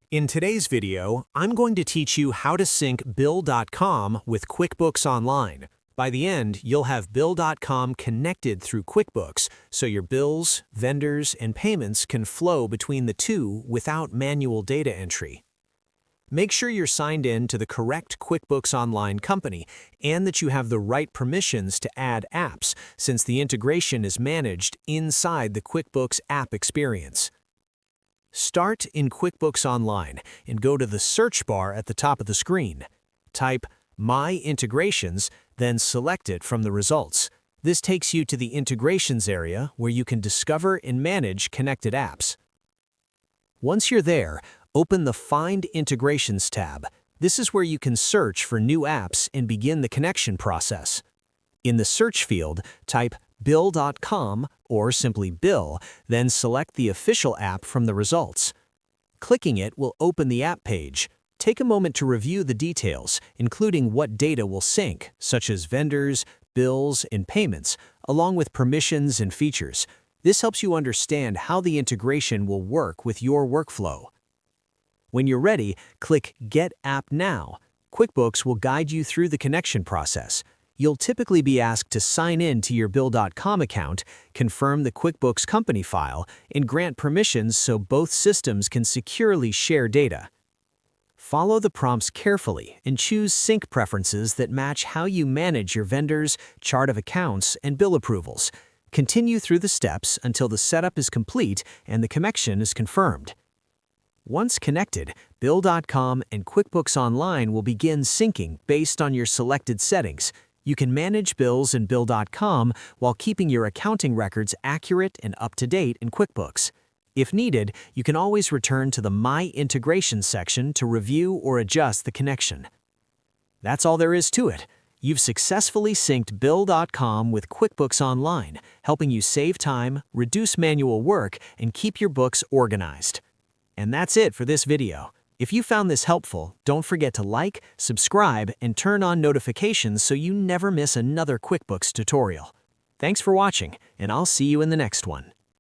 In today's video, I'm going to teach you how to sync Bill.com with QuickBooks Online. By the end, you'll have Bill.com connected through QuickBooks, so your bills, vendors, and payments can flow between the two without manual data entry. Make sure you're signed in to the correct QuickBooks Online company and that you have the right permissions to add apps, since the integration is managed inside the QuickBooks app experience. Start in QuickBooks Online and go to the search bar at the top of the screen. Type My Integrations, then select it from the results. This takes you to the Integrations area where you can discover and manage connected apps. Once you're there, open the Find Integrations tab. This is where you can search for new apps and begin the connection process. In the search field, type Bill.com or simply Bill, then select the official app from the results. Clicking it will open the app page. Take a moment to review the details, including what data will sync, such as vendors, bills, and payments, along with permissions and features. This helps you understand how the integration will work with your workflow. When you're ready, click Get App Now. QuickBooks will guide you through the connection process. You'll typically be asked to sign in to your Bill.com account, confirm the QuickBooks company file, and grant permissions so both systems can securely share data. Follow the prompts carefully and choose sync preferences that match how you manage your vendors, chart of accounts, and bill approvals. Continue through the steps until the setup is complete and the connection is confirmed. Once connected, Bill.com and QuickBooks Online will begin syncing based on your selected settings. You can manage bills in Bill.com while keeping your accounting records accurate and up-to-date in QuickBooks. If needed, you can always return to the My Integration section to review or adjust the connection. That's all there is to it. You've successfully synced Bill.com with QuickBooks Online, helping you save time, reduce manual work, and keep your books organized. And that's it for this video. If you found this helpful, don't forget to like, subscribe, and turn on notifications so you never miss another QuickBooks tutorial. Thanks for watching, and I'll see you in the next one.